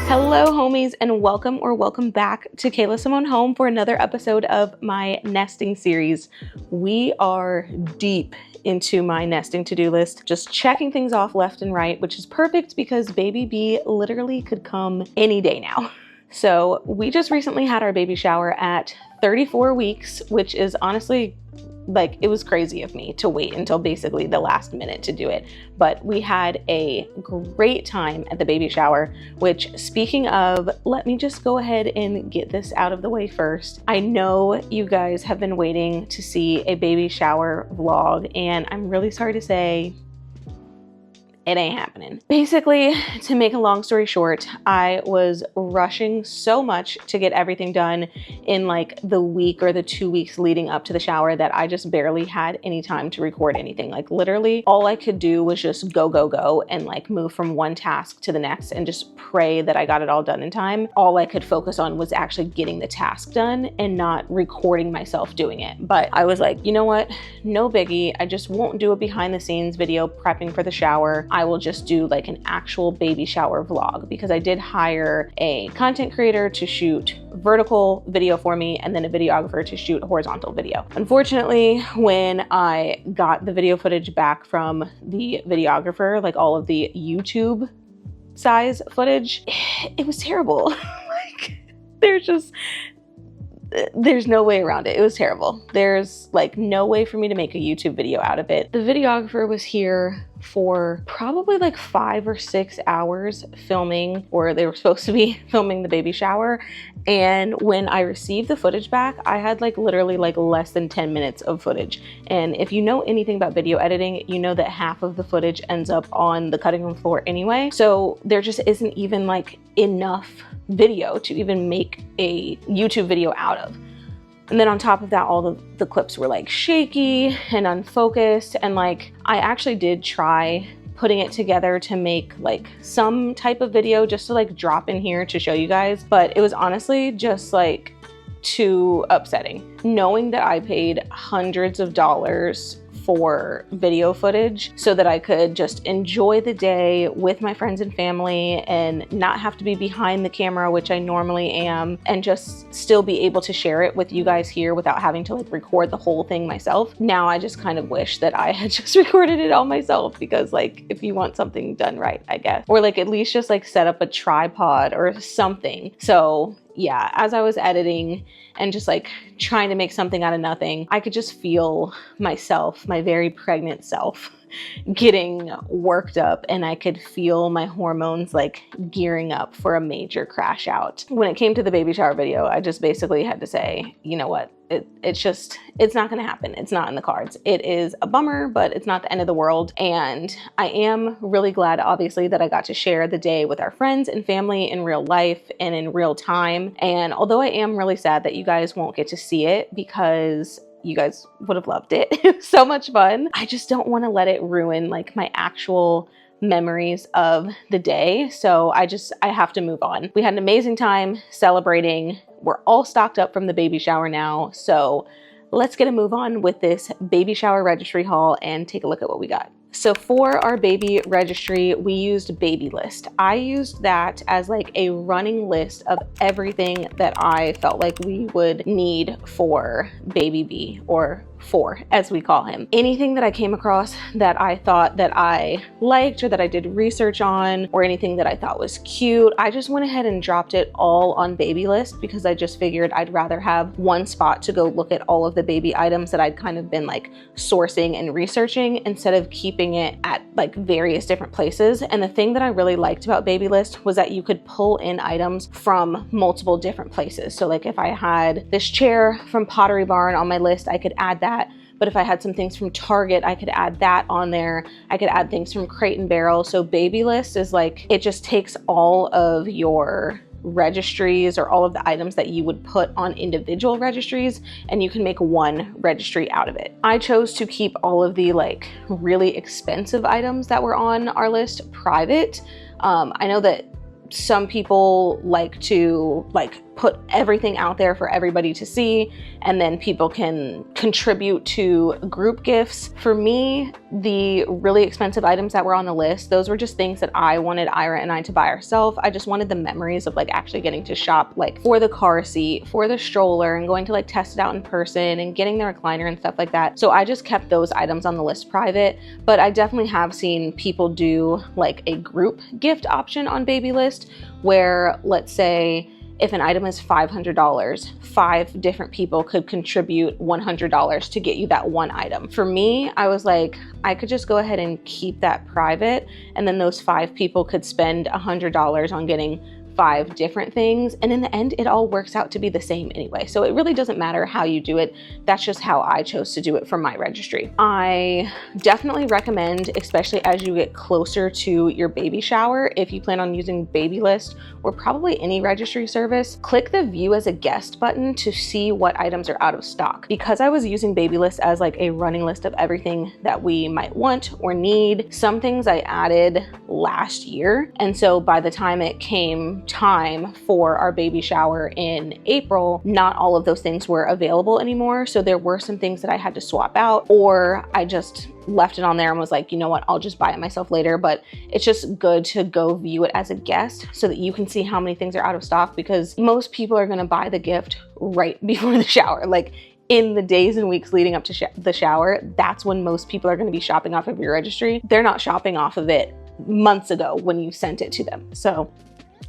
Hello homies, and welcome back to Kayla Simone Home for another episode of my nesting series. We are deep into my nesting to-do list, just checking things off left and right, which is perfect because baby B literally could come any day now. So we just recently had our baby shower at 34 weeks, which is honestly, like, it was crazy of me to wait until basically the last minute to do it. But we had a great time at the baby shower, which, speaking of, let me just go ahead and get this out of the way first. I know you guys have been waiting to see a baby shower vlog, and I'm really sorry to say, it ain't happening. Basically, to make a long story short, I was rushing so much to get everything done in like the week or the 2 weeks leading up to the shower that I just barely had any time to record anything. Like literally all I could do was just go and like move from one task to the next and just pray that I got it all done in time. All I could focus on was actually getting the task done and not recording myself doing it. But I was like, you know what? No biggie. I just won't do a behind the scenes video prepping for the shower. I will just do like an actual baby shower vlog because I did hire a content creator to shoot vertical video for me and then a videographer to shoot horizontal video. Unfortunately, when I got the video footage back from the videographer, like all of the YouTube size footage, it was terrible. Like there's no way around it. It was terrible. There's like no way for me to make a YouTube video out of it. The videographer was here for probably like 5 or 6 hours filming, or they were supposed to be filming the baby shower. And when I received the footage back, I had like literally like less than 10 minutes of footage. And if you know anything about video editing, you know that half of the footage ends up on the cutting room floor anyway. So there just isn't even like enough video to even make a YouTube video out of. And then on top of that, all the clips were like shaky and unfocused. And like, I actually did try putting it together to make like some type of video just to like drop in here to show you guys. But it was honestly just like too upsetting. Knowing that I paid hundreds of dollars for video footage so that I could just enjoy the day with my friends and family and not have to be behind the camera, which I normally am, and just still be able to share it with you guys here without having to like record the whole thing myself. Now I just kind of wish that I had just recorded it all myself, because like if you want something done right, I guess, or like at least just like set up a tripod or something. So yeah, as I was editing and just like trying to make something out of nothing, I could just feel myself, my very pregnant self, getting worked up, and I could feel my hormones like gearing up for a major crash out. When it came to the baby shower video, I just basically had to say, you know what? It's not gonna happen. It's not in the cards. It is a bummer, but it's not the end of the world. And I am really glad, obviously, that I got to share the day with our friends and family in real life and in real time. And although I am really sad that you guys won't get to see it because you guys would have loved it, it was so much fun, I just don't want to let it ruin like my actual memories of the day. So I have to move on. We had an amazing time celebrating. We're all stocked up from the baby shower now. So let's get a move on with this baby shower registry haul and take a look at what we got. So for our baby registry, we used Babylist. I used that as like a running list of everything that I felt like we would need for baby B, or 4 as we call him. Anything that I came across that I thought that I liked or that I did research on, or anything that I thought was cute, I just went ahead and dropped it all on Babylist, because I just figured I'd rather have one spot to go look at all of the baby items that I'd kind of been like sourcing and researching, instead of keeping it at like various different places. And the thing that I really liked about Babylist was that you could pull in items from multiple different places. So like if I had this chair from Pottery Barn on my list, I could add that. But if I had some things from Target, I could add that on there. I could add things from Crate and Barrel. So Babylist is like, it just takes all of your registries or all of the items that you would put on individual registries, and you can make one registry out of it. I chose to keep all of the like really expensive items that were on our list private. I know that some people like to put everything out there for everybody to see, and then people can contribute to group gifts. For me, the really expensive items that were on the list, those were just things that I wanted Ira and I to buy ourselves. I just wanted the memories of like actually getting to shop like for the car seat, for the stroller, and going to like test it out in person and getting the recliner and stuff like that. So I just kept those items on the list private, but I definitely have seen people do like a group gift option on Babylist where, let's say, if an item is $500, 5 different people could contribute $100 to get you that one item. For me, I was like, I could just go ahead and keep that private, and then those 5 people could spend $100 on getting 5 different things, and in the end it all works out to be the same anyway. So it really doesn't matter how you do it. That's just how I chose to do it for my registry. I definitely recommend, especially as you get closer to your baby shower, if you plan on using Babylist or probably any registry service, click the view as a guest button to see what items are out of stock. Because I was using Babylist as like a running list of everything that we might want or need, some things I added last year, and so by the time it came time for our baby shower in April, not all of those things were available anymore. So there were some things that I had to swap out, or I just left it on there and was like, you know what, I'll just buy it myself later. But it's just good to go view it as a guest so that you can see how many things are out of stock, because most people are going to buy the gift right before the shower. Like in the days and weeks leading up to the shower, that's when most people are going to be shopping off of your registry. They're not shopping off of it months ago when you sent it to them. So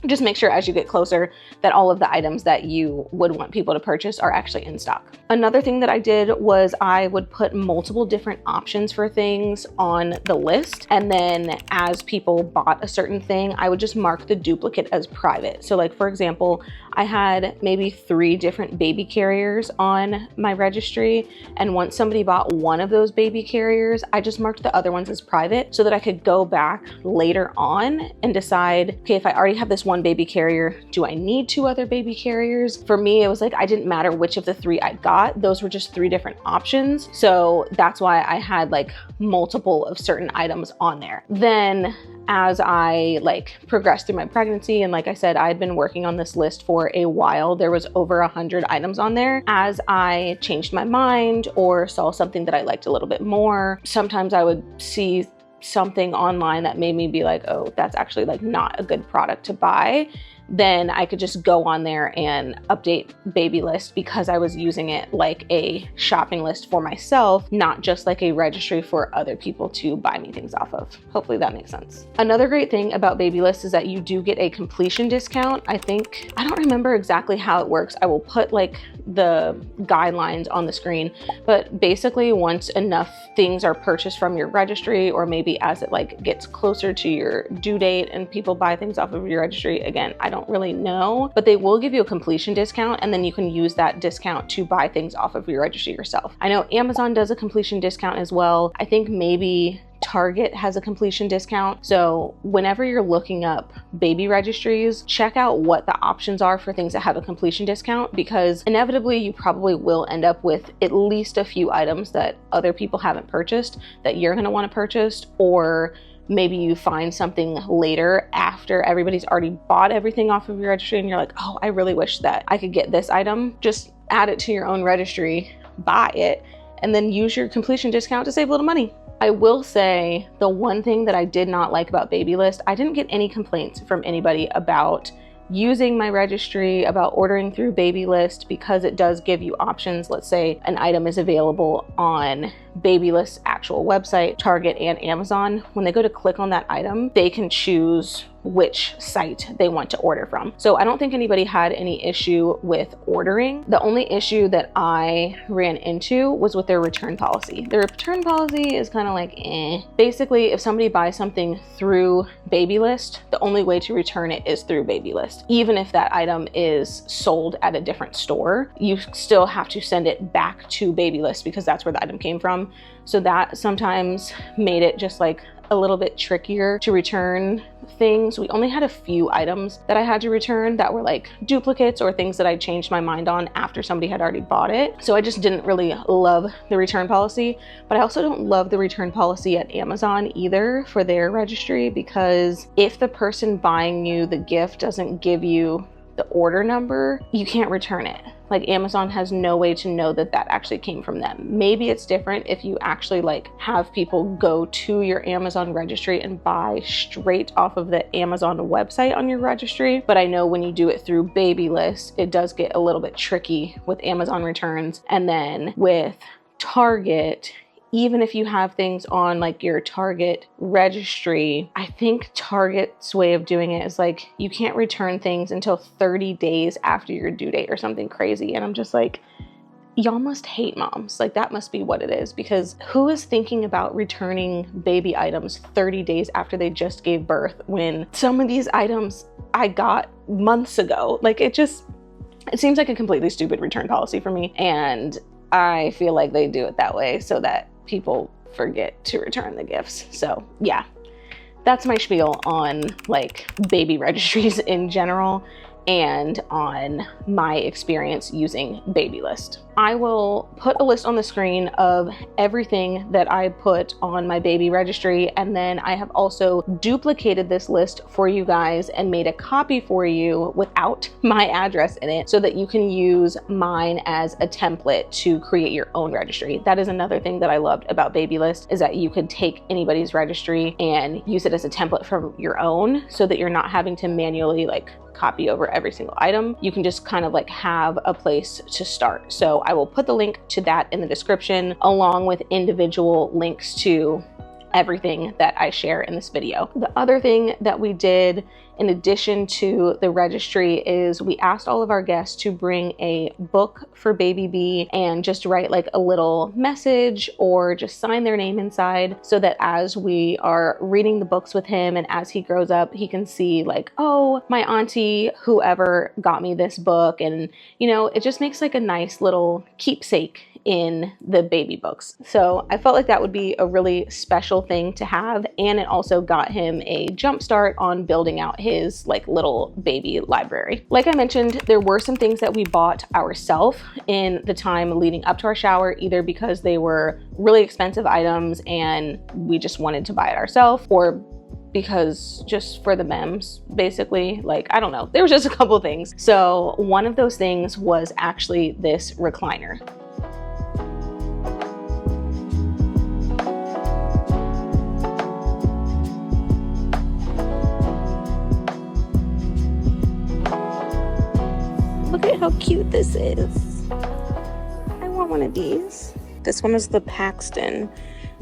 just make sure as you get closer that all of the items that you would want people to purchase are actually in stock. Another thing that I did was I would put multiple different options for things on the list, and then as people bought a certain thing, I would just mark the duplicate as private. So like, for example, I had maybe 3 different baby carriers on my registry, and once somebody bought one of those baby carriers, I just marked the other ones as private so that I could go back later on and decide, okay, if I already have this one baby carrier, do I need 2 other baby carriers? For me, it was like, I didn't matter which of the 3 I got. Those were just 3 different options. So that's why I had like multiple of certain items on there. Then as I like progressed through my pregnancy, and like I said, I had been working on this list for a while, there was over 100 items on there. As I changed my mind or saw something that I liked a little bit more, sometimes I would see something online that made me be like, oh, that's actually like not a good product to buy. Then I could just go on there and update Babylist, because I was using it like a shopping list for myself, not just like a registry for other people to buy me things off of. Hopefully that makes sense. Another great thing about Babylist is that you do get a completion discount. I don't remember exactly how it works. I will put like the guidelines on the screen, but basically once enough things are purchased from your registry, or maybe as it like gets closer to your due date and people buy things off of your registry, again, I don't really know, but they will give you a completion discount, and then you can use that discount to buy things off of your registry yourself. I know Amazon does a completion discount as well. I think maybe Target has a completion discount. So whenever you're looking up baby registries, check out what the options are for things that have a completion discount, because inevitably you probably will end up with at least a few items that other people haven't purchased that you're going to want to purchase, or maybe you find something later after everybody's already bought everything off of your registry and you're like, oh, I really wish that I could get this item. Just add it to your own registry, buy it, and then use your completion discount to save a little money. I will say the one thing that I did not like about Babylist, I didn't get any complaints from anybody about using my registry, about ordering through Babylist, because it does give you options. Let's say an item is available on Babylist's actual website, Target and Amazon. When they go to click on that item, they can choose which site they want to order from. So I don't think anybody had any issue with ordering. The only issue that I ran into was with their return policy. Their return policy is kind of like, Basically, if somebody buys something through Babylist, the only way to return it is through Babylist. Even if that item is sold at a different store, you still have to send it back to Babylist because that's where the item came from. So that sometimes made it just like a little bit trickier to return things. We only had a few items that I had to return that were like duplicates or things that I changed my mind on after somebody had already bought it. So I just didn't really love the return policy, but I also don't love the return policy at Amazon either for their registry, because if the person buying you the gift doesn't give you the order number, you can't return it. Like, Amazon has no way to know that that actually came from them. Maybe it's different if you actually like have people go to your Amazon registry and buy straight off of the Amazon website on your registry. But I know when you do it through Babylist, it does get a little bit tricky with Amazon returns. And then with Target, even if you have things on like your Target registry, I think Target's way of doing it is like, you can't return things until 30 days after your due date or something crazy. And I'm just like, y'all must hate moms. Like, that must be what it is, because who is thinking about returning baby items 30 days after they just gave birth when some of these items I got months ago? Like, it seems like a completely stupid return policy for me. And I feel like they do it that way so that people forget to return the gifts. So yeah, that's my spiel on like baby registries in general and on my experience using Babylist. I will put a list on the screen of everything that I put on my baby registry, and then I have also duplicated this list for you guys and made a copy for you without my address in it so that you can use mine as a template to create your own registry. That is another thing that I loved about Babylist, is that you could take anybody's registry and use it as a template from your own so that you're not having to manually like copy over every single item. You can just kind of like have a place to start. So I will put the link to that in the description, along with individual links to everything that I share in this video. The other thing that we did in addition to the registry is we asked all of our guests to bring a book for baby B and just write like a little message or just sign their name inside, so that as we are reading the books with him and as he grows up, he can see like, oh, my auntie whoever got me this book. And you know, it just makes like a nice little keepsake in the baby books. So I felt like that would be a really special thing to have, and it also got him a jump start on building out his like little baby library. Like I mentioned, there were some things that we bought ourselves in the time leading up to our shower, either because they were really expensive items and we just wanted to buy it ourselves, or because just for the memes, basically. Like, I don't know, there was just a couple things. So one of those things was actually this recliner. Look at how cute this is. I want one of these. This one is the Paxton,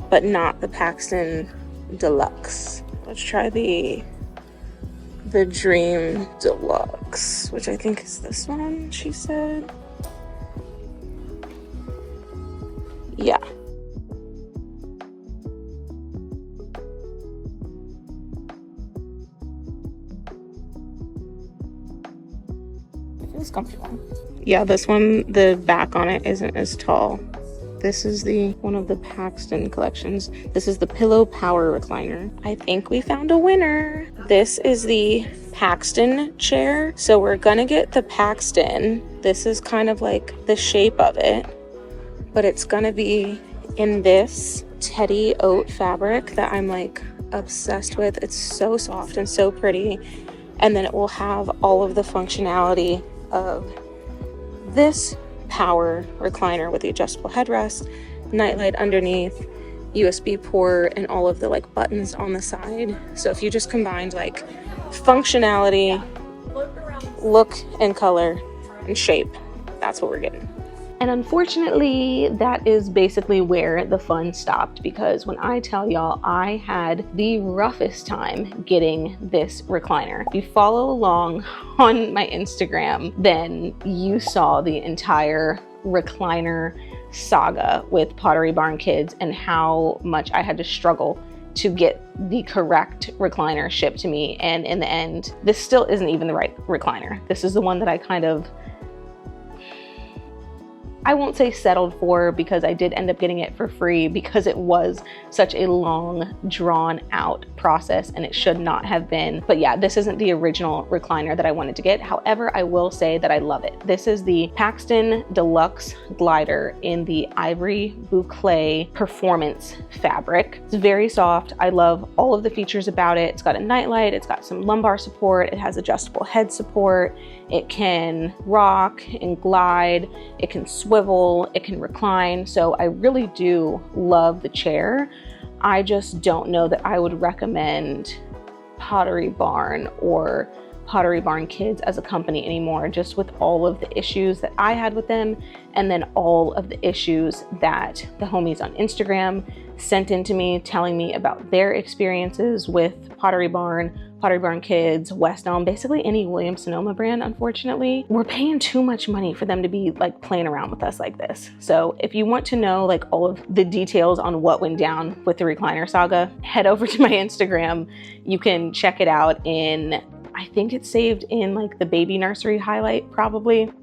but not the Paxton Deluxe. Let's try the Dream Deluxe, which I think is this one, she said. Yeah. It's comfortable. Yeah, this one, the back on it isn't as tall. This is one of the Paxton collections. This is the Pillow Power Recliner. I think we found a winner. This is the Paxton chair. So we're gonna get the Paxton. This is kind of like the shape of it, but it's gonna be in this teddy oat fabric that I'm like obsessed with. It's so soft and so pretty. And then it will have all of the functionality of this power recliner with the adjustable headrest, nightlight underneath, USB port, and all of the like buttons on the side. So if you just combined like functionality, look and color and shape, that's what we're getting. And unfortunately, that is basically where the fun stopped, because when I tell y'all, I had the roughest time getting this recliner. If you follow along on my Instagram, then you saw the entire recliner saga with Pottery Barn Kids and how much I had to struggle to get the correct recliner shipped to me. And in the end, this still isn't even the right recliner. This is the one that I kind of I won't say settled for, because I did end up getting it for free because it was such a long, drawn out process and it should not have been. But yeah, this isn't the original recliner that I wanted to get. However, I will say that I love it. This is the Paxton Deluxe Glider in the Ivory Boucle Performance fabric. It's very soft. I love all of the features about it. It's got a nightlight, it's got some lumbar support, it has adjustable head support, it can rock and glide, it can swivel, it can recline. So I really do love the chair. I just don't know that I would recommend Pottery Barn or Pottery Barn Kids as a company anymore, just with all of the issues that I had with them, and then all of the issues that the homies on Instagram sent in to me, telling me about their experiences with Pottery Barn Kids, West Elm, basically any Williams-Sonoma brand. Unfortunately, we're paying too much money for them to be like playing around with us like this. So if you want to know like all of the details on what went down with the recliner saga, head over to my Instagram. You can check it out in, I think it's saved in like the baby nursery highlight probably,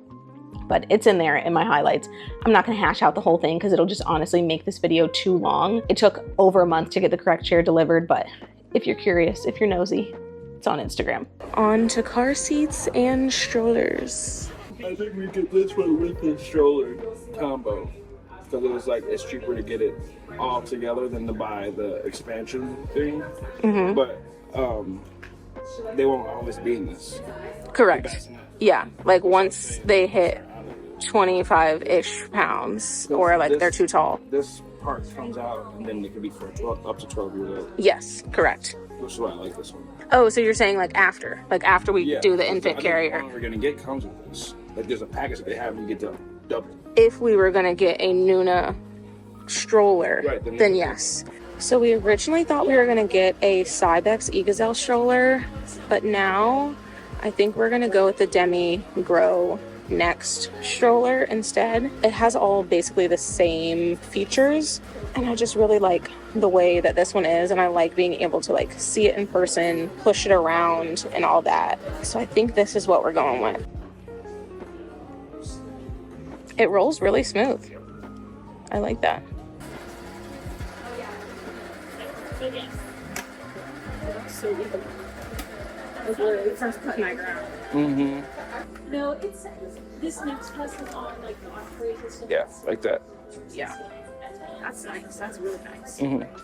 but it's in there in my highlights. I'm not gonna hash out the whole thing because it'll just honestly make this video too long. It took over a month to get the correct chair delivered, but if you're curious, if you're nosy, it's on Instagram. On to car seats and strollers. I think we get this one with the stroller combo because it was like it's cheaper to get it all together than to buy the expansion thing. But they won't always be in this. Correct. Yeah, like once they hit 25-ish pounds or like they're too tall. This part comes out and then it could be for 12, up to 12 years old. Yes, correct. Which is why I like this one. Oh, so you're saying like after we do the infant carrier. The one we're gonna get comes with this. Like there's a package that they have, and you get the double. If we were gonna get a Nuna stroller, right, then yes. So we originally thought we were gonna get a Cybex e-Gazelle stroller, but now I think we're gonna go with the Demi Grow Next stroller instead. It has all basically the same features, and I just really like the way that this one is, and I like being able to like see it in person, push it around and all that. So I think this is what we're going with. It rolls really smooth. I like that. So good. It's really first cut my ground. No, it's this next class is on like the operation. Yeah, like that. Yeah. That's nice. That's really nice.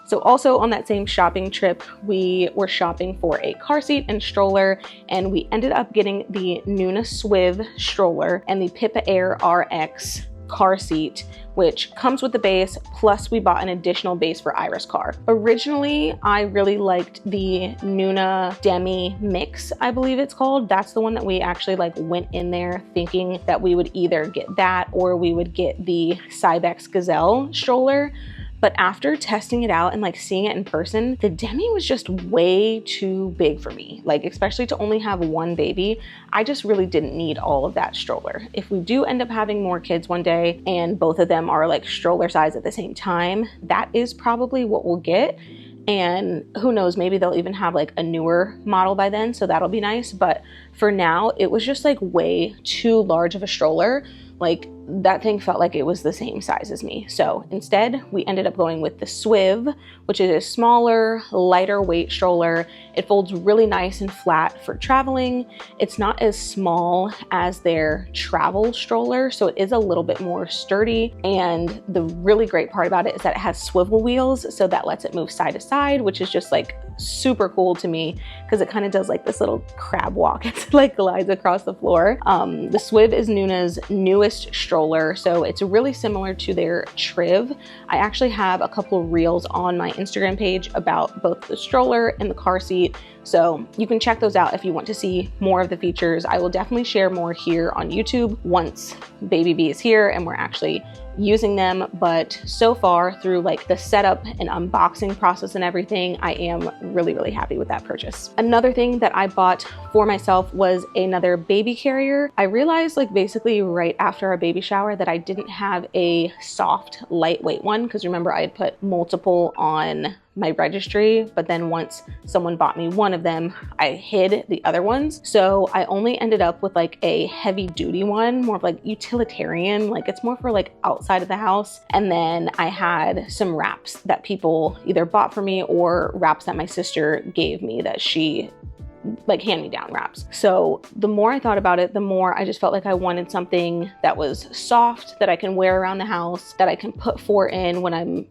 So also on that same shopping trip, we were shopping for a car seat and stroller, and we ended up getting the Nuna Swiv stroller and the Pippa Air RX car seat, which comes with the base, plus we bought an additional base for Iris car. Originally, I really liked the Nuna Demi Mix, I believe it's called. That's the one that we actually like went in there thinking that we would either get that or we would get the Cybex Gazelle stroller. But after testing it out and like seeing it in person, the Demi was just way too big for me. Like, especially to only have one baby, I just really didn't need all of that stroller. If we do end up having more kids one day and both of them are like stroller size at the same time, that is probably what we'll get. And who knows, maybe they'll even have like a newer model by then, so that'll be nice. But for now, it was just like way too large of a stroller. Like, that thing felt like it was the same size as me. So instead, we ended up going with the Swiv, which is a smaller, lighter weight stroller. It folds really nice and flat for traveling. It's not as small as their travel stroller, so it is a little bit more sturdy. And the really great part about it is that it has swivel wheels, so that lets it move side to side, which is just like super cool to me because it kind of does like this little crab walk. It like glides across the floor. The Swiv is Nuna's newest stroller, so it's really similar to their Triv. I actually have a couple of reels on my Instagram page about both the stroller and the car seat, so you can check those out if you want to see more of the features. I will definitely share more here on YouTube once Baby B is here and we're actually using them, but so far through like the setup and unboxing process and everything, I am really happy with that purchase. Another thing that I bought for myself was another baby carrier. I realized like basically right after our baby shower that I didn't have a soft lightweight one, because remember I had put multiple on my registry, but then once someone bought me one of them, I hid the other ones. So I only ended up with like a heavy duty one, more of like utilitarian, like it's more for like outside of the house. And then I had some wraps that people either bought for me or wraps that my sister gave me that she like hand-me-down wraps. So the more I thought about it, the more I just felt like I wanted something that was soft, that I can wear around the house, that I can put four in when I'm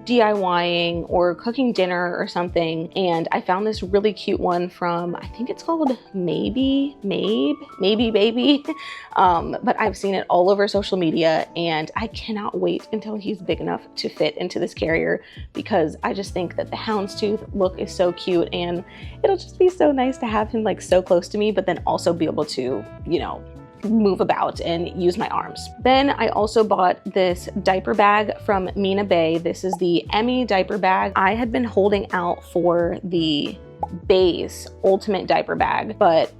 DIYing or cooking dinner or something. And I found this really cute one from, I think it's called Maybe Baby. But I've seen it all over social media and I cannot wait until he's big enough to fit into this carrier, because I just think that the houndstooth look is so cute and it'll just be so nice to have him like so close to me, but then also be able to, you know, move about and use my arms. Then I also bought this diaper bag from Mina Bay. This is the Emmy diaper bag. I had been holding out for the Bay's ultimate diaper bag, but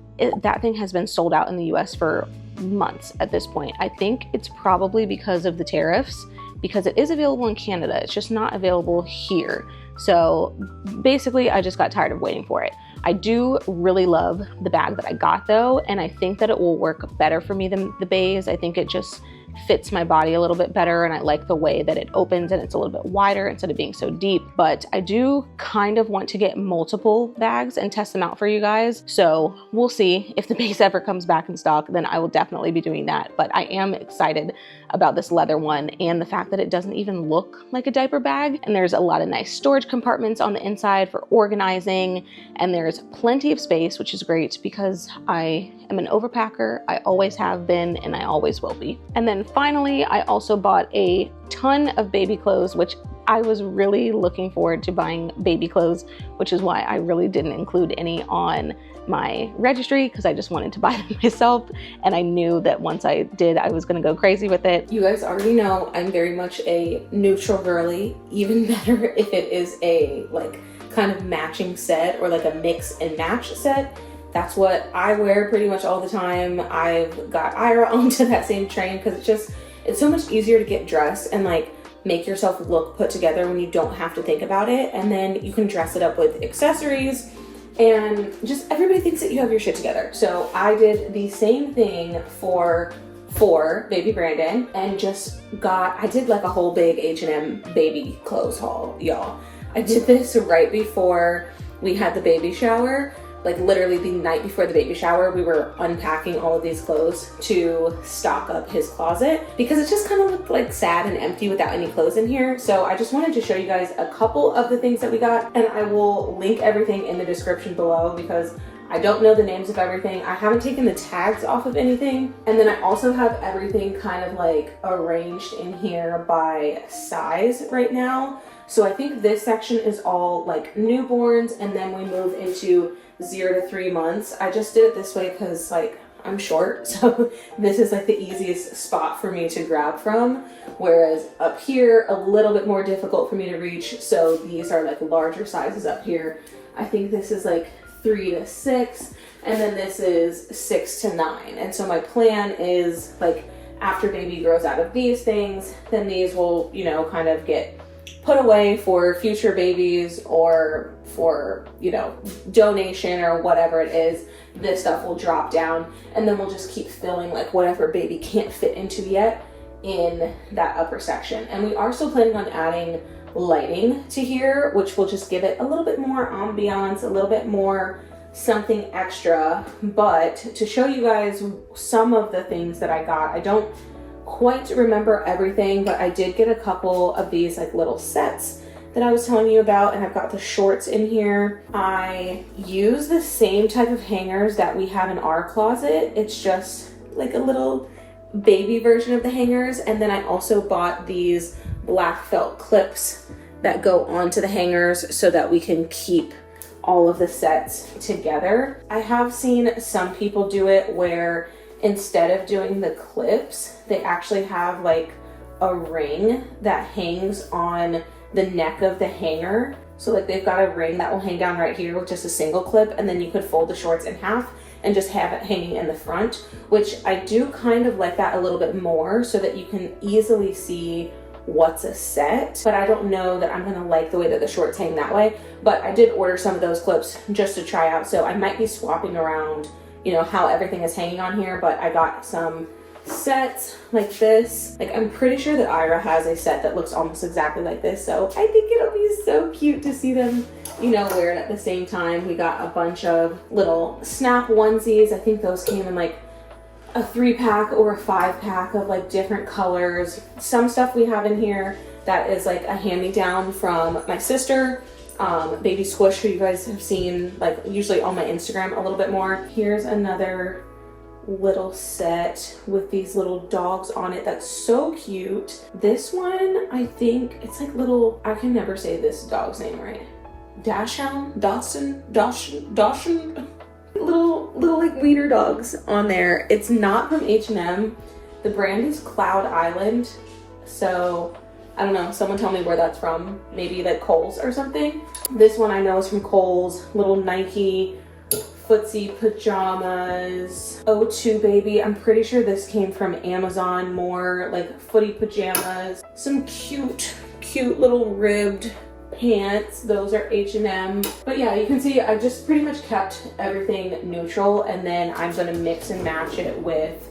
that thing has been sold out in the US for months at this point. I think it's probably because of the tariffs, because it is available in Canada. It's just not available here. So basically I just got tired of waiting for it. I do really love the bag that I got though, and I think that it will work better for me than the Bay's. I think it just fits my body a little bit better, and I like the way that it opens and it's a little bit wider instead of being so deep. But I do kind of want to get multiple bags and test them out for you guys. So we'll see if the Bay's ever comes back in stock, then I will definitely be doing that. But I am excited about this leather one and the fact that it doesn't even look like a diaper bag. And there's a lot of nice storage compartments on the inside for organizing, and there's plenty of space, which is great because I am an overpacker. I always have been and I always will be. And then finally, I also bought a ton of baby clothes, which I was really looking forward to buying baby clothes, which is why I really didn't include any on my registry, because I just wanted to buy them myself. And I knew that once I did, I was gonna go crazy with it. You guys already know I'm very much a neutral girly, even better if it is a like kind of matching set or like a mix and match set. That's what I wear pretty much all the time. I've got Ira onto that same train because it's so much easier to get dressed and like make yourself look put together when you don't have to think about it. And then you can dress it up with accessories and just everybody thinks that you have your shit together. So I did the same thing for baby Brandon and I did like a whole big H&M baby clothes haul, y'all. I did this right before we had the baby shower. Like literally the night before the baby shower, we were unpacking all of these clothes to stock up his closet because it just kind of looked like sad and empty without any clothes in here. So I just wanted to show you guys a couple of the things that we got, and I will link everything in the description below because I don't know the names of everything. I haven't taken the tags off of anything. And then I also have everything kind of like arranged in here by size right now. So I think this section is all like newborns, and then we move into 0 to 3 months. I just did it this way because like I'm short, so this is like the easiest spot for me to grab from, whereas up here a little bit more difficult for me to reach. So these are like larger sizes up here. I think this is like 3 to 6, and then this is 6 to 9. And so my plan is like after baby grows out of these things, then these will, you know, kind of get put away for future babies or for, you know, donation or whatever it is. This stuff will drop down, and then we'll just keep filling like whatever baby can't fit into yet in that upper section. And we are still planning on adding lighting to here, which will just give it a little bit more ambiance, a little bit more something extra. But to show you guys some of the things that I got, I don't quite remember everything, but I did get a couple of these like little sets that I was telling you about, and I've got the shorts in here. I use the same type of hangers that we have in our closet. It's just like a little baby version of the hangers. And then I also bought these black felt clips that go onto the hangers so that we can keep all of the sets together. I have seen some people do it where instead of doing the clips, they actually have like a ring that hangs on the neck of the hanger. So like they've got a ring that will hang down right here with just a single clip, and then you could fold the shorts in half and just have it hanging in the front, which I do kind of like that a little bit more so that you can easily see what's a set, but I don't know that I'm gonna like the way that the shorts hang that way. But I did order some of those clips just to try out, so I might be swapping around, you know, how everything is hanging on here. But I got some sets like this. Like, I'm pretty sure that Ira has a set that looks almost exactly like this, so I think it'll be so cute to see them, you know, wear it at the same time. We got a bunch of little snap onesies. I think those came in like a 3-pack or a 5-pack of like different colors. Some stuff we have in here that is like a hand-me-down from my sister, Baby Squish, who you guys have seen like usually on my Instagram a little bit more. Here's another little set with these little dogs on it that's so cute. This one, I think it's like little, I can never say this dog's name right. Dachshund? Dachshund? Little like wiener dogs on there. It's not from H&M. The brand is Cloud Island. So I don't know, someone tell me where that's from. Maybe like Kohl's or something. This one I know is from Kohl's. Little Nike footsie pajamas. O2 baby. I'm pretty sure this came from Amazon. More like footy pajamas. Some cute little ribbed pants. Those are H&M. But yeah, you can see I just pretty much kept everything neutral, and then I'm gonna mix and match it with,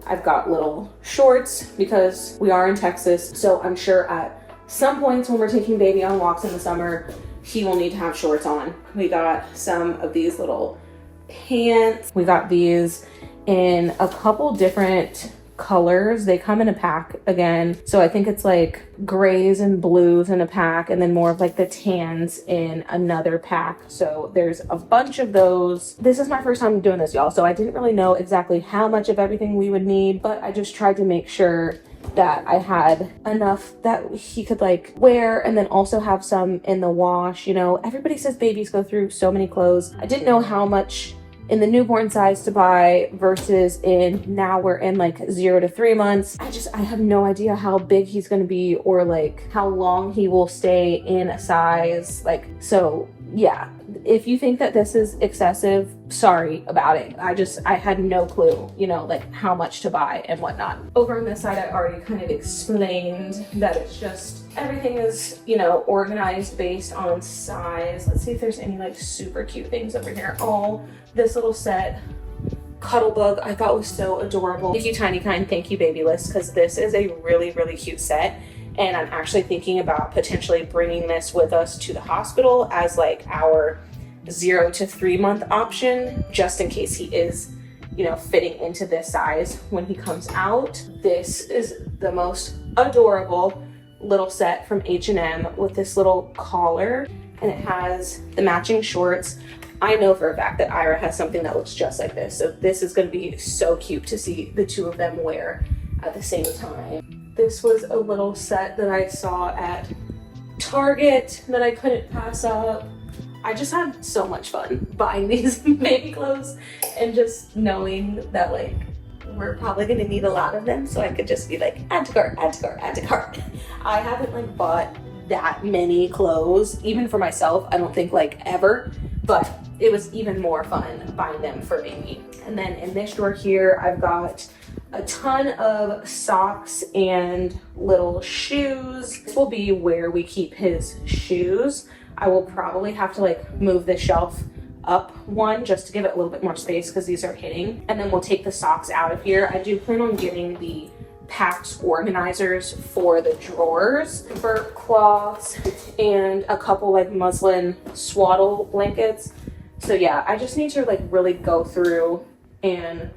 I've got little shorts because we are in Texas, so I'm sure at some points when we're taking baby on walks in the summer, he will need to have shorts on. We got some of these little pants. We got these in a couple different colors. They come in a pack again, so I think it's like grays and blues in a pack, and then more of like the tans in another pack. So there's a bunch of those. This is my first time doing this, y'all, so I didn't really know exactly how much of everything we would need, but I just tried to make sure that I had enough that he could like wear, and then also have some in the wash. You know, everybody says babies go through so many clothes. I didn't know how much in the newborn size to buy versus in, now we're in like 0 to 3 months. I have no idea how big he's gonna be, or like how long he will stay in a size. Like, so yeah, if you think that this is excessive, sorry about it. I had no clue, you know, like how much to buy and whatnot. Over on this side, I already kind of explained that it's just, everything is, you know, organized based on size. Let's see if there's any like super cute things over here. Oh, this little set, Cuddlebug, I thought was so adorable. Thank you, Tiny Kind. Thank you, Babylist, because this is a really, really cute set. And I'm actually thinking about potentially bringing this with us to the hospital as like our 0 to 3 month option, just in case he is, you know, fitting into this size when he comes out. This is the most adorable little set from H&M with this little collar, and it has the matching shorts. I know for a fact that Ira has something that looks just like this, so this is going to be so cute to see the two of them wear at the same time. This was a little set that I saw at Target that I couldn't pass up. I just had so much fun buying these baby clothes and just knowing that like we're probably going to need a lot of them, so I could just be like, add to cart, add to cart, add to cart. I haven't like bought that many clothes, even for myself, I don't think like ever, but it was even more fun buying them for baby. And then in this drawer here, I've got a ton of socks and little shoes. This will be where we keep his shoes. I will probably have to like move this shelf up one just to give it a little bit more space because these are hitting. And then we'll take the socks out of here. I do plan on getting the packed organizers for the drawers, burp cloths, and a couple like muslin swaddle blankets. So yeah, I just need to like really go through and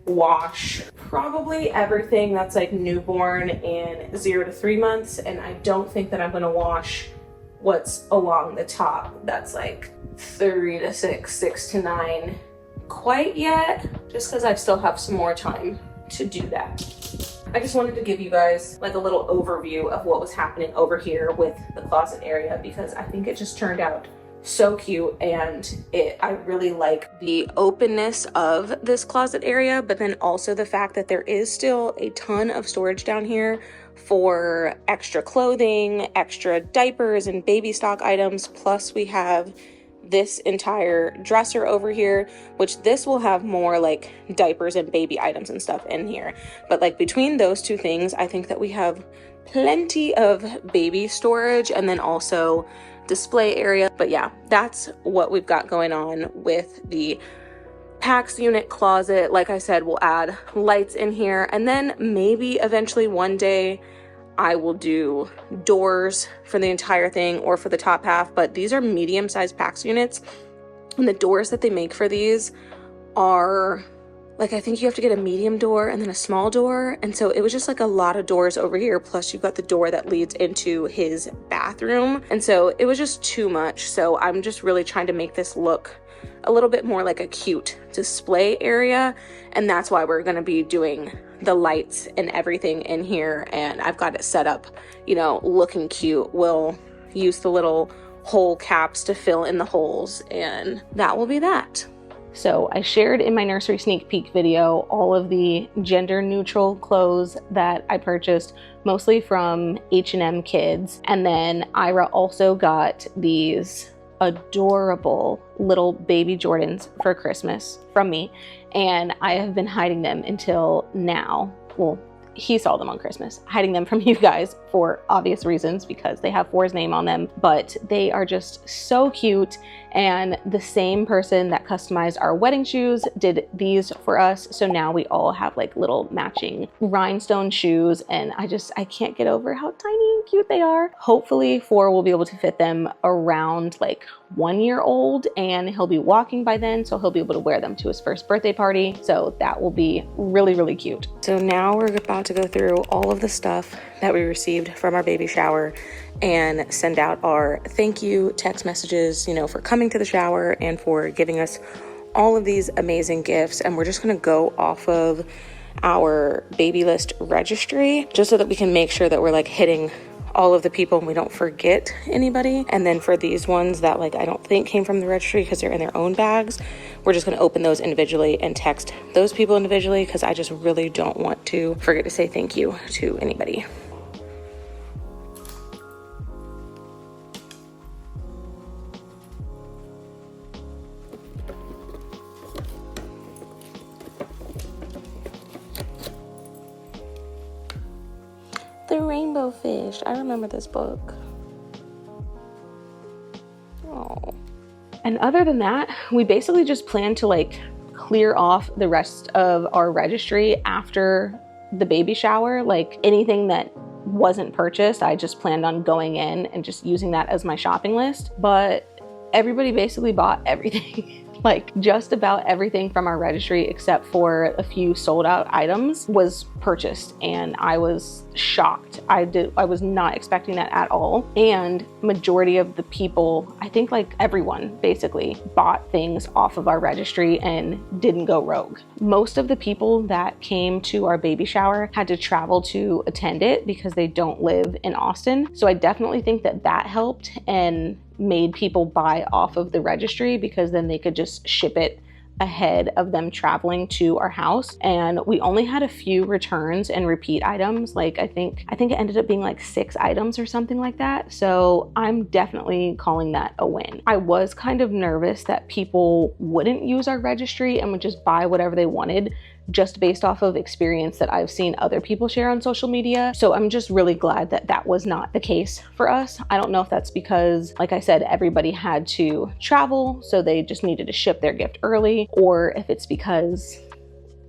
wash probably everything that's like newborn and 0 to 3 months, and I don't think that I'm gonna wash what's along the top that's like 3 to 6, 6 to 9 quite yet, just because I still have some more time to do that. I just wanted to give you guys like a little overview of what was happening over here with the closet area, because I think it just turned out so cute, and I really like the openness of this closet area, but then also the fact that there is still a ton of storage down here for extra clothing, extra diapers and baby stock items, plus we have this entire dresser over here, which this will have more like diapers and baby items and stuff in here. But like between those two things, I think that we have plenty of baby storage and then also display area. But yeah, that's what we've got going on with the PAX unit closet. Like I said, we'll add lights in here, and then maybe eventually one day I will do doors for the entire thing or for the top half. But these are medium-sized PAX units, and the doors that they make for these are like, I think you have to get a medium door and then a small door, and so it was just like a lot of doors over here, plus you've got the door that leads into his bathroom, and so it was just too much. So I'm just really trying to make this look a little bit more like a cute display area, and that's why we're going to be doing the lights and everything in here, and I've got it set up, you know, looking cute. We'll use the little hole caps to fill in the holes, and that will be that. So I shared in my nursery sneak peek video all of the gender neutral clothes that I purchased, mostly from H&M Kids. And then Ira also got these adorable little baby Jordans for Christmas from me, and I have been hiding them until now. Well, he saw them on Christmas, hiding them from you guys for obvious reasons because they have For's name on them, but they are just so cute. And the same person that customized our wedding shoes did these for us. So now we all have like little matching rhinestone shoes, and I can't get over how tiny and cute they are. Hopefully For will be able to fit them around like 1 year old, and he'll be walking by then, so he'll be able to wear them to his first birthday party. So that will be really, really cute. So now we're about to go through all of the stuff that we received from our baby shower and send out our thank you text messages, you know, for coming to the shower and for giving us all of these amazing gifts. And we're just gonna go off of our baby list registry just so that we can make sure that we're like hitting all of the people and we don't forget anybody. And then for these ones that like I don't think came from the registry because they're in their own bags, we're just going to open those individually and text those people individually because I just really don't want to forget to say thank you to anybody. The Rainbow Fish. I remember this book. Oh. And other than that, we basically just plan to like clear off the rest of our registry after the baby shower. Like anything that wasn't purchased, I just planned on going in and just using that as my shopping list. But everybody basically bought everything. Like just about everything from our registry except for a few sold out items was purchased, and I was shocked. I was not expecting that at all. And majority of the people, I think like everyone basically bought things off of our registry and didn't go rogue. Most of the people that came to our baby shower had to travel to attend it because they don't live in Austin. So I definitely think that that helped and made people buy off of the registry because then they could just ship it ahead of them traveling to our house. And we only had a few returns and repeat items. Like I think it ended up being like 6 items or something like that. So I'm definitely calling that a win. I was kind of nervous that people wouldn't use our registry and would just buy whatever they wanted, just based off of experience that I've seen other people share on social media. So I'm just really glad that that was not the case for us. I don't know if that's because, like I said, everybody had to travel, so they just needed to ship their gift early, or if it's because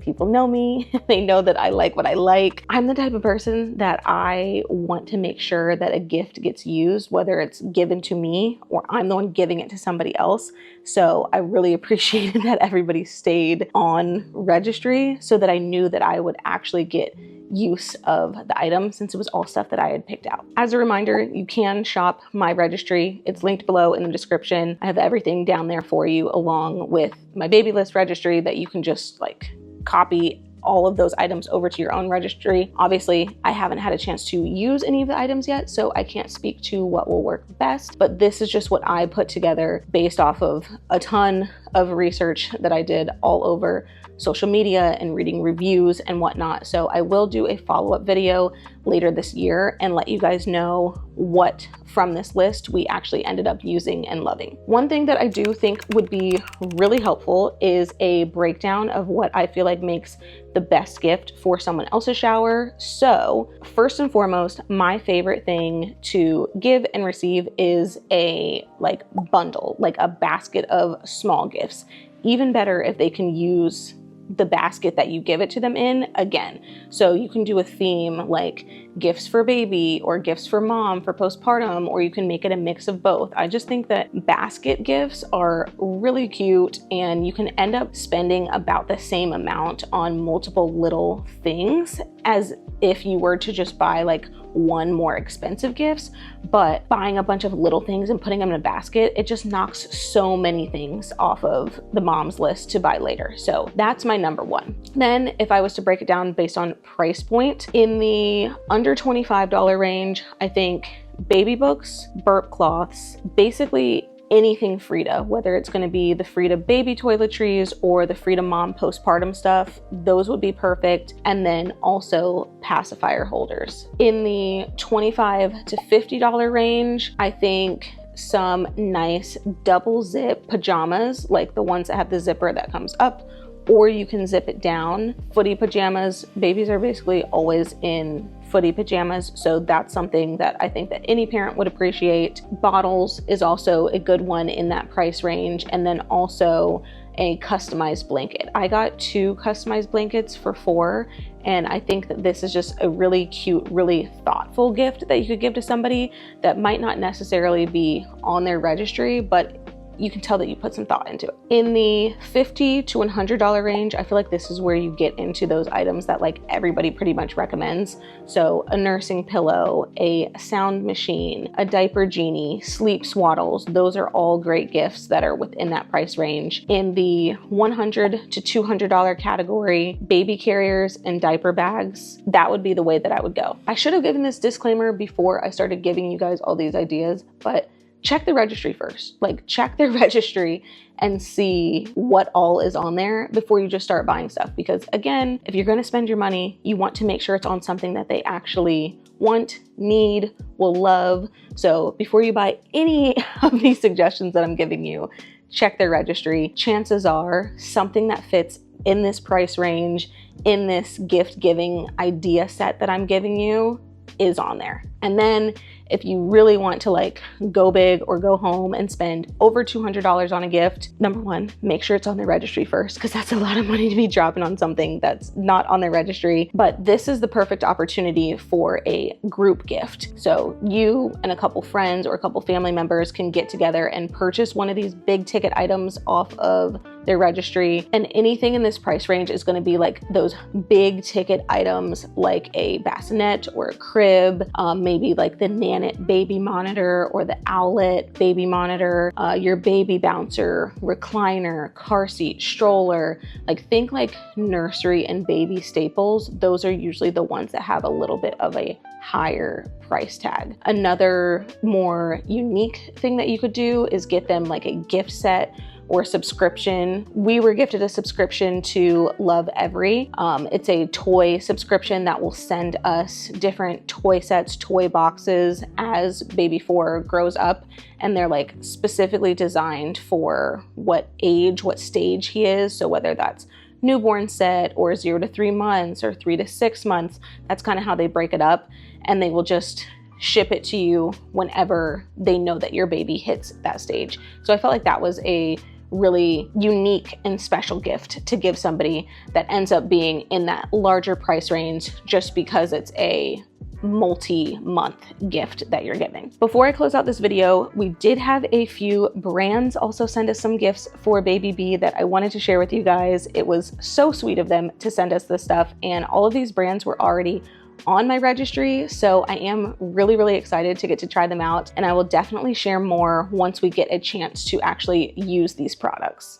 people know me, they know that I like what I like. I'm the type of person that I want to make sure that a gift gets used, whether it's given to me or I'm the one giving it to somebody else. So I really appreciated that everybody stayed on registry so that I knew that I would actually get use of the item since it was all stuff that I had picked out. As a reminder, you can shop my registry. It's linked below in the description. I have everything down there for you along with my baby list registry that you can just like copy all of those items over to your own registry. Obviously, I haven't had a chance to use any of the items yet, so I can't speak to what will work best, but this is just what I put together based off of a ton of research that I did all over social media and reading reviews and whatnot. So I will do a follow-up video later this year and let you guys know what from this list we actually ended up using and loving. One thing that I do think would be really helpful is a breakdown of what I feel like makes the best gift for someone else's shower. So first and foremost, my favorite thing to give and receive is a like bundle, like a basket of small gifts. Even better if they can use the basket that you give it to them in again. So you can do a theme like gifts for baby or gifts for mom for postpartum, or you can make it a mix of both. I just think that basket gifts are really cute, and you can end up spending about the same amount on multiple little things as if you were to just buy like one more expensive gifts. But buying a bunch of little things and putting them in a basket, it just knocks so many things off of the mom's list to buy later. So that's my number one. Then if I was to break it down based on price point, in the under $25 range, I think baby books, burp cloths, basically anything Frida, whether it's going to be the Frida baby toiletries or the Frida mom postpartum stuff, those would be perfect. And then also pacifier holders. In the $25 to $50 range, I think some nice double zip pajamas, like the ones that have the zipper that comes up, or you can zip it down. Footy pajamas, babies are basically always in footy pajamas, so that's something that I think that any parent would appreciate. Bottles is also a good one in that price range, and then also a customized blanket. I got 2 customized blankets for $4, and I think that this is just a really cute, really thoughtful gift that you could give to somebody that might not necessarily be on their registry, but you can tell that you put some thought into it. In the $50 to $100 range, I feel like this is where you get into those items that like everybody pretty much recommends. So a nursing pillow, a sound machine, a diaper genie, sleep swaddles, those are all great gifts that are within that price range. In the $100 to $200 category, baby carriers and diaper bags, that would be the way that I would go. I should have given this disclaimer before I started giving you guys all these ideas, but check the registry first. Like, check their registry and see what all is on there before you just start buying stuff. Because again, if you're going to spend your money, you want to make sure it's on something that they actually want, need, will love. So before you buy any of these suggestions that I'm giving you, check their registry. Chances are something that fits in this price range, in this gift giving idea set that I'm giving you, is on there. And then if you really want to like go big or go home and spend over $200 on a gift, number one, make sure it's on their registry first, because that's a lot of money to be dropping on something that's not on their registry. But this is the perfect opportunity for a group gift. So you and a couple friends or a couple family members can get together and purchase one of these big ticket items off of their registry. And anything in this price range is going to be like those big ticket items, like a bassinet or a crib, maybe like the Nanit baby monitor or the Owlet baby monitor, your baby bouncer, recliner, car seat, stroller. Like, think like nursery and baby staples. Those are usually the ones that have a little bit of a higher price tag. Another more unique thing that you could do is get them like a gift set or subscription. We were gifted a subscription to Love Every. It's a toy subscription that will send us different toy sets, toy boxes as baby 4 grows up. And they're like specifically designed for what age, what stage he is. So whether that's newborn set or 0 to 3 months or 3 to 6 months, that's kind of how they break it up. And they will just ship it to you whenever they know that your baby hits that stage. So I felt like that was a really unique and special gift to give somebody that ends up being in that larger price range just because it's a multi-month gift that you're giving. Before I close out this video, we did have a few brands also send us some gifts for Baby B that I wanted to share with you guys. It was so sweet of them to send us this stuff, and all of these brands were already on my registry, so I am really excited to get to try them out, and I will definitely share more once we get a chance to actually use these products.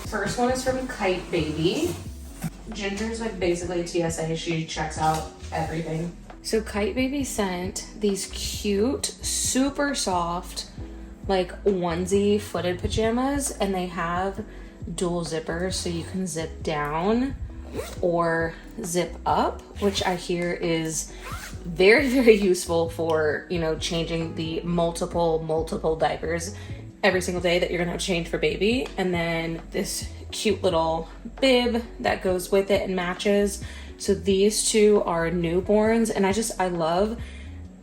First one is from Kite Baby. Ginger's like basically TSA, she checks out everything. So Kite Baby sent these cute, super soft, like onesie footed pajamas, and they have dual zippers so you can zip down. or zip up, which I hear is very, very useful for, you know, changing the multiple diapers every single day that you're gonna have to change for baby. And then this cute little bib that goes with it and matches. So these two are newborns, and I love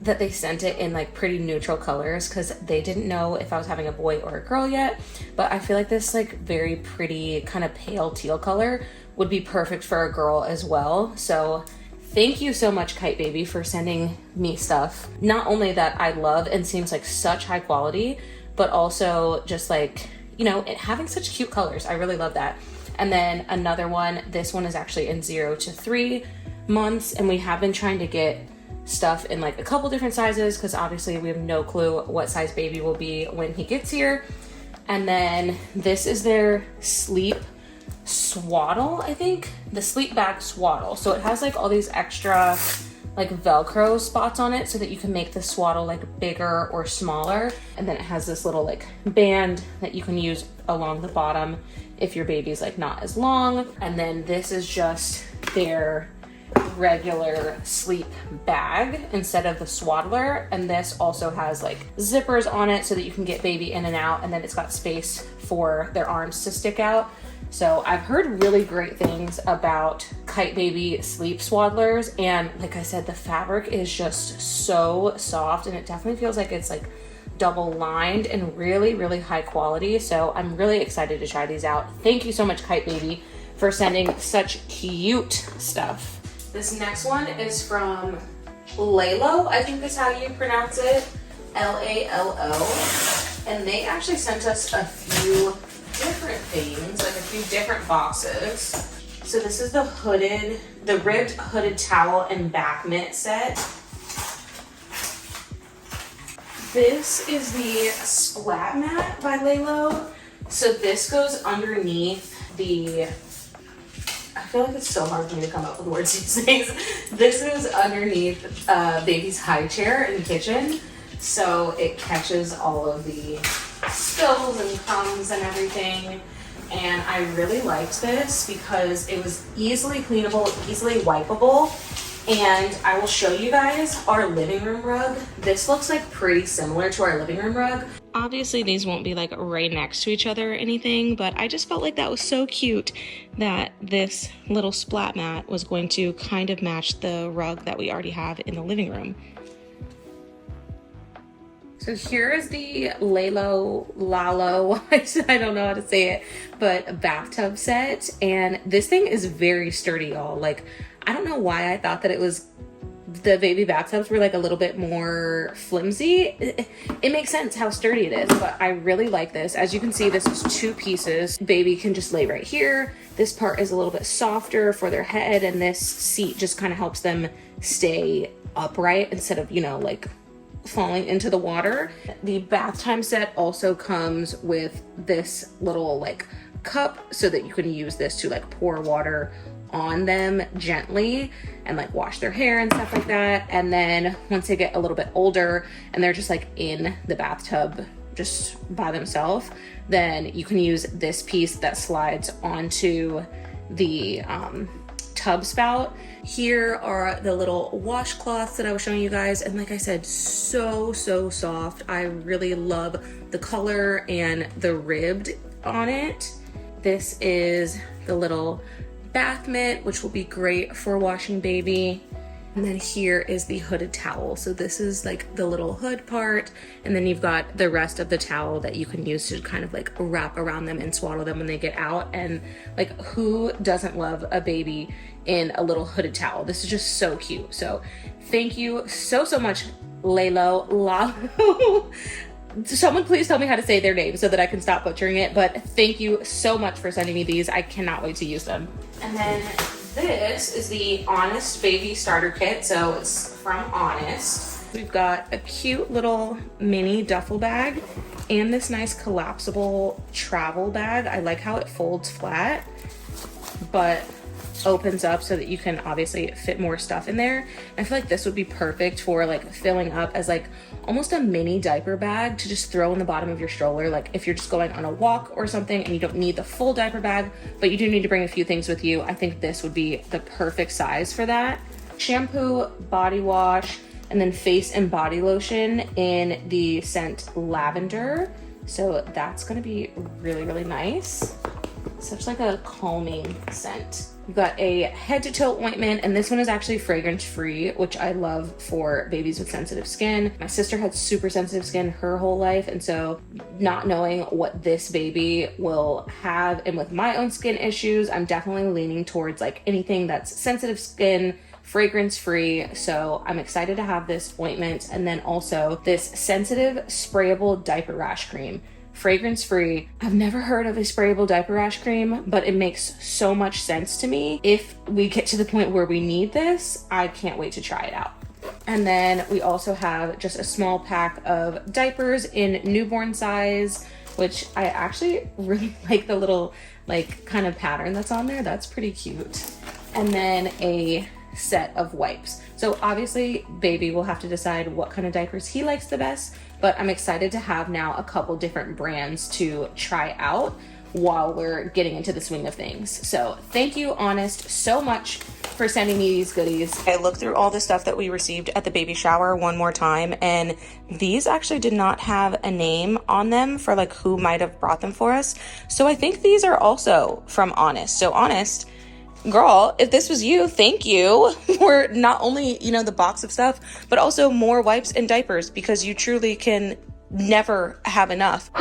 that they sent it in like pretty neutral colors, because they didn't know if I was having a boy or a girl yet, but I feel like this like very pretty kind of pale teal color would be perfect for a girl as well. So thank you so much, Kite Baby, for sending me stuff, not only that I love and seems like such high quality, but also just like, you know, it having such cute colors. I really love that. And then another one, this one is actually in 0 to 3 months, and we have been trying to get stuff in like a couple different sizes, because obviously we have no clue what size baby will be when he gets here. And then this is their sleep swaddle, I think, the sleep bag swaddle. So it has like all these extra like Velcro spots on it so that you can make the swaddle like bigger or smaller. And then it has this little like band that you can use along the bottom if your baby's like not as long. And then this is just their regular sleep bag instead of the swaddler. And this also has like zippers on it so that you can get baby in and out. And then it's got space for their arms to stick out. So I've heard really great things about Kite Baby sleep swaddlers, and like I said, the fabric is just so soft, and it definitely feels like it's like double lined and really, really high quality. So I'm really excited to try these out. Thank you so much, Kite Baby, for sending such cute stuff. This next one is from Lalo, I think is how you pronounce it, Lalo, and they actually sent us a few different things, like a few different boxes. So this is the ribbed hooded towel and back mitt set. This is the splat mat by Lalo. So this goes underneath the, I feel like it's so hard for me to come up with words these days. This is underneath baby's high chair in the kitchen. So it catches all of the spills and crumbs and everything. And I really liked this because it was easily cleanable, easily wipeable. And I will show you guys our living room rug. This looks like pretty similar to our living room rug. Obviously these won't be like right next to each other or anything, but I just felt like that was so cute that this little splat mat was going to kind of match the rug that we already have in the living room. So here is the Lalo, I don't know how to say it, but bathtub set. And this thing is very sturdy, y'all. Like, I don't know why I thought that it was, the baby bathtubs were like a little bit more flimsy. It makes sense how sturdy it is, but I really like this. As you can see, this is 2 pieces. Baby can just lay right here. This part is a little bit softer for their head, and this seat just kind of helps them stay upright instead of, you know, like falling into the water. The bath time set also comes with this little like cup so that you can use this to like pour water on them gently and like wash their hair and stuff like that. And then once they get a little bit older and they're just like in the bathtub just by themselves, then you can use this piece that slides onto the tub spout. Here are the little washcloths that I was showing you guys, and like I said, so soft. I really love the color and the ribbed on it. This is the little bath mitt, which will be great for washing baby. And then here is the hooded towel. So this is like the little hood part, and then you've got the rest of the towel that you can use to kind of like wrap around them and swaddle them when they get out. And like, who doesn't love a baby in a little hooded towel? This is just so cute. So thank you so much, Lalo. Someone please tell me how to say their name so that I can stop butchering it. But thank you so much for sending me these. I cannot wait to use them. And then this is the Honest Baby Starter Kit. So it's from Honest. We've got a cute little mini duffel bag and this nice collapsible travel bag. I like how it folds flat, but opens up so that you can obviously fit more stuff in there. I feel like this would be perfect for like filling up as like almost a mini diaper bag to just throw in the bottom of your stroller. Like if you're just going on a walk or something and you don't need the full diaper bag, but you do need to bring a few things with you, I think this would be the perfect size for that. Shampoo, body wash, and then face and body lotion in the scent lavender. So that's gonna be really, really nice. Such like a calming scent. We've got a head to toe ointment, and this one is actually fragrance free, which I love for babies with sensitive skin. My sister had super sensitive skin her whole life, and so not knowing what this baby will have, and with my own skin issues, I'm definitely leaning towards like anything that's sensitive skin, fragrance free. So I'm excited to have this ointment, and then also this sensitive sprayable diaper rash cream. Fragrance free. I've never heard of a sprayable diaper rash cream, but it makes so much sense to me. If we get to the point where we need this, I can't wait to try it out. And then we also have just a small pack of diapers in newborn size, which I actually really like the little like kind of pattern that's on there. That's pretty cute. And then a set of wipes. So obviously baby will have to decide what kind of diapers he likes the best, but I'm excited to have now a couple different brands to try out while we're getting into the swing of things. So thank you, Honest, so much for sending me these goodies. I looked through all the stuff that we received at the baby shower one more time, and these actually did not have a name on them for like who might have brought them for us. So I think these are also from Honest. So Honest, girl, if this was you, thank you for not only, you know, the box of stuff, but also more wipes and diapers, because you truly can never have enough.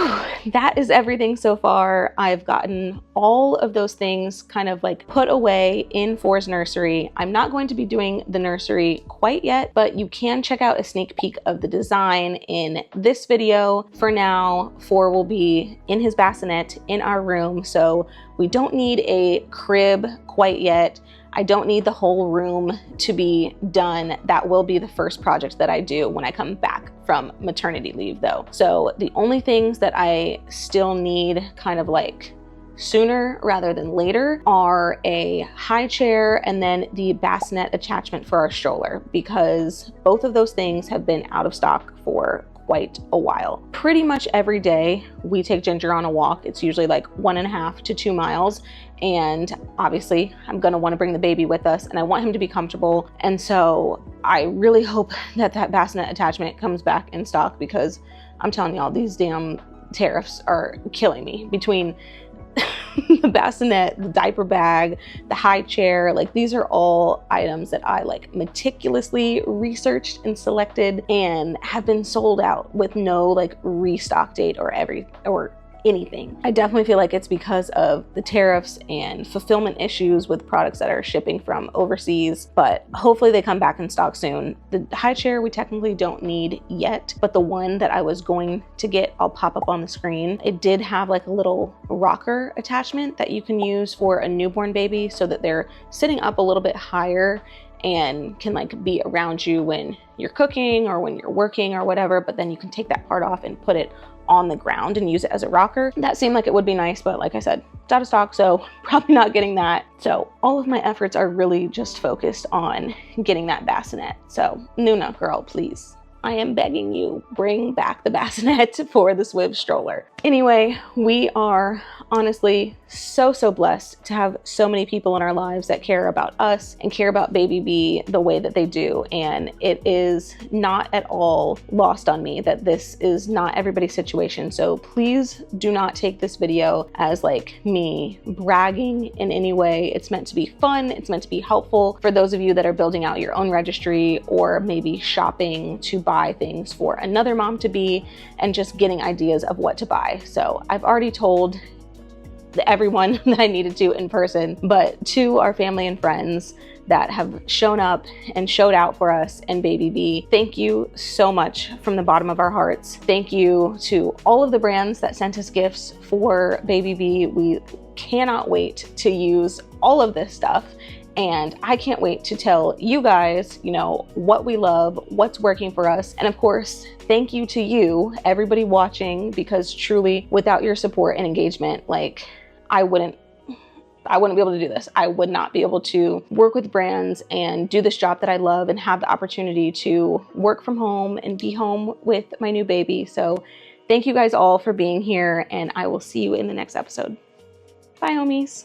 That is everything so far. I've gotten all of those things kind of like put away in Four's nursery. I'm not going to be doing the nursery quite yet, but you can check out a sneak peek of the design in this video. For now, Four will be in his bassinet in our room, so we don't need a crib quite yet. I don't need the whole room to be done. That will be the first project that I do when I come back from maternity leave though. So the only things that I still need kind of like sooner rather than later are a high chair and then the bassinet attachment for our stroller, because both of those things have been out of stock for quite a while. Pretty much every day we take Ginger on a walk. It's usually like 1.5 to 2 miles. And obviously I'm gonna wanna bring the baby with us, and I want him to be comfortable. And so I really hope that that bassinet attachment comes back in stock, because I'm telling y'all, these damn tariffs are killing me. Between the bassinet, the diaper bag, the high chair, like these are all items that I like meticulously researched and selected and have been sold out with no like restock date or anything. I definitely feel like it's because of the tariffs and fulfillment issues with products that are shipping from overseas, but hopefully they come back in stock soon. The high chair we technically don't need yet, but the one that I was going to get, I'll pop up on the screen. It did have like a little rocker attachment that you can use for a newborn baby so that they're sitting up a little bit higher and can like be around you when you're cooking or when you're working or whatever, but then you can take that part off and put it on the ground and use it as a rocker. That seemed like it would be nice, but like I said, it's out of stock, so probably not getting that. So all of my efforts are really just focused on getting that bassinet. So Nuna, girl, please, I am begging you, bring back the bassinet for the Swiv stroller. Anyway, we are honestly so blessed to have so many people in our lives that care about us and care about Baby B the way that they do. And it is not at all lost on me that this is not everybody's situation. So please do not take this video as like me bragging in any way. It's meant to be fun. It's meant to be helpful for those of you that are building out your own registry, or maybe shopping to buy things for another mom to be, and just getting ideas of what to buy. So I've already told everyone that I needed to in person, but to our family and friends that have shown up and showed out for us and Baby B, thank you so much from the bottom of our hearts. Thank you to all of the brands that sent us gifts for Baby B. We cannot wait to use all of this stuff, and I can't wait to tell you guys, you know, what we love, what's working for us. And of course, thank you to you, everybody watching, because truly without your support and engagement, like I wouldn't I wouldn't be able to do this. I would not be able to work with brands and do this job that I love and have the opportunity to work from home and be home with my new baby. So thank you guys all for being here, and I will see you in the next episode. Bye, homies.